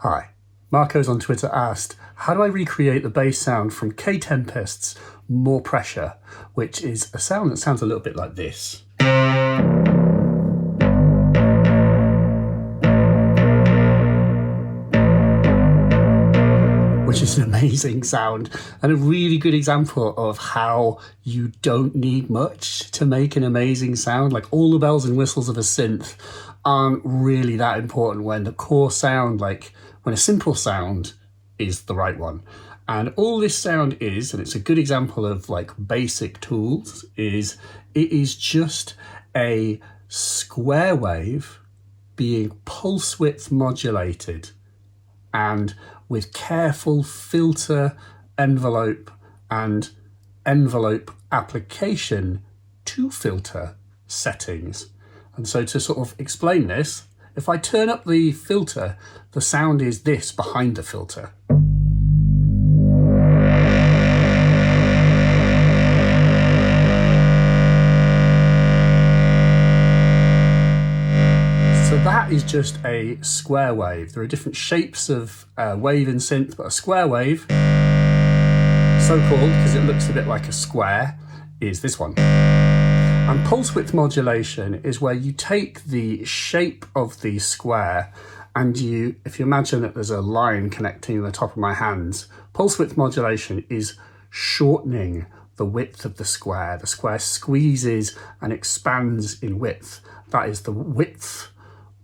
Hi, Marco's on Twitter asked, how do I recreate the bass sound from Tempest's More Pressure, which is a sound that sounds a little bit like this. Which is an amazing sound and a really good example of how you don't need much to make an amazing sound. Like, all the bells and whistles of a synth aren't really that important when the core sound, like when a simple sound is the right one. And all this sound is, and it's a good example of like basic tools, is it is just a square wave being pulse width modulated and with careful filter, envelope and envelope application to filter settings. And so to sort of explain this, if I turn up the filter, the sound is this behind the filter. So that is just a square wave. There are different shapes of wave in synth, but a square wave, so-called because it looks a bit like a square, is this one. And pulse width modulation is where you take the shape of the square and you, if you imagine that there's a line connecting the top of my hands, pulse width modulation is shortening the width of the square. The square squeezes and expands in width. That is, the width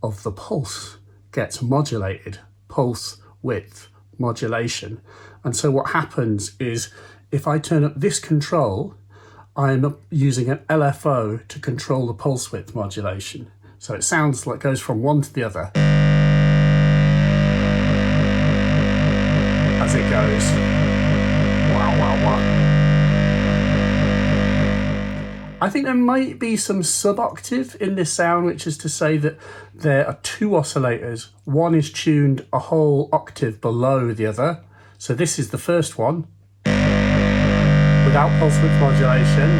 of the pulse gets modulated, pulse width modulation. And so what happens is, if I turn up this control, I'm using an LFO to control the pulse width modulation. So it sounds like it goes from one to the other as it goes. Wow, wow, wow. I think there might be some sub-octave in this sound, which is to say that there are two oscillators. One is tuned a whole octave below the other. So this is the first one, without pulse width modulation.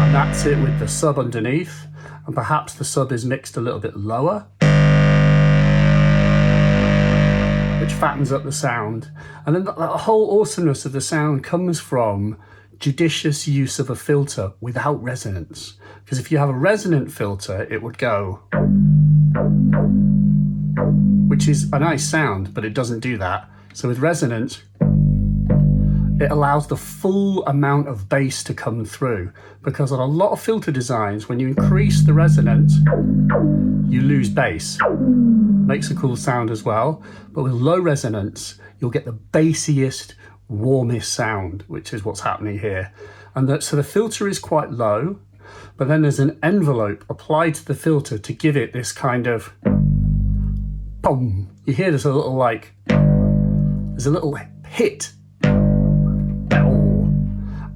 And that's it with the sub underneath. And perhaps the sub is mixed a little bit lower, which fattens up the sound. And then the whole awesomeness of the sound comes from judicious use of a filter without resonance. Because if you have a resonant filter, it would go, which is a nice sound, but it doesn't do that. So with resonance, it allows the full amount of bass to come through, because on a lot of filter designs, when you increase the resonance, you lose bass. Makes a cool sound as well, but with low resonance, you'll get the bassiest, warmest sound, which is what's happening here. And so the filter is quite low, but then there's an envelope applied to the filter to give it this kind of boom. You hear there's a little like, there's a little hit.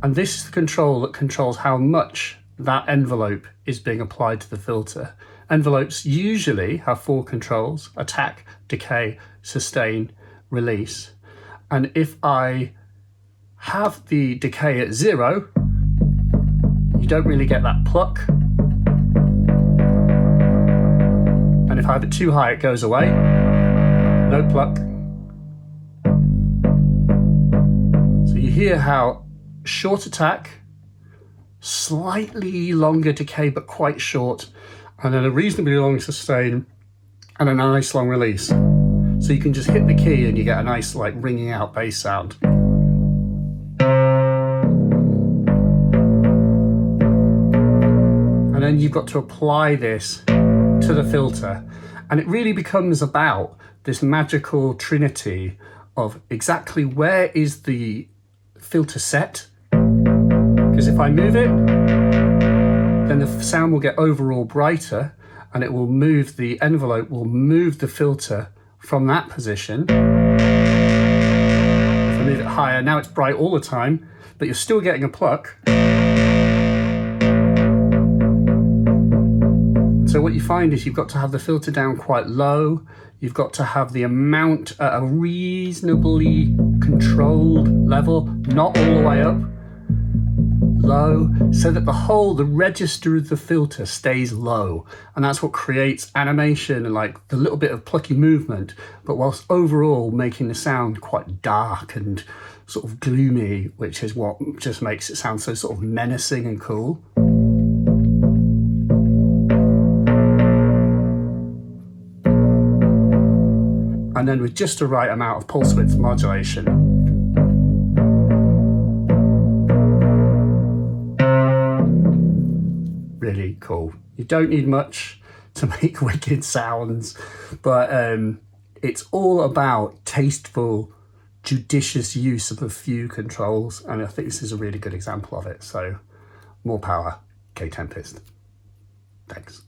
And this is the control that controls how much that envelope is being applied to the filter. Envelopes usually have 4 controls: attack, decay, sustain, release. And if I have the decay at 0, you don't really get that pluck. And if I have it too high, it goes away. No pluck. So you hear how short attack, slightly longer decay but quite short, and then a reasonably long sustain and a nice long release. So you can just hit the key and you get a nice like ringing out bass sound. And then you've got to apply this to the filter, and it really becomes about this magical trinity of exactly where is the filter set. Because if I move it, then the sound will get overall brighter, and it will move, the envelope will move the filter from that position. If I move it higher, now it's bright all the time, but you're still getting a pluck. So what you find is you've got to have the filter down quite low. You've got to have the amount at a reasonably controlled level, not all the way up. low, so that the register of the filter stays low. And that's what creates animation and like the little bit of plucky movement, but whilst overall making the sound quite dark and sort of gloomy, which is what just makes it sound so sort of menacing and cool. And then with just the right amount of pulse width modulation. Really cool. You don't need much to make wicked sounds, but it's all about tasteful, judicious use of a few controls, and I think this is a really good example of it. So more power, Tempest. Thanks.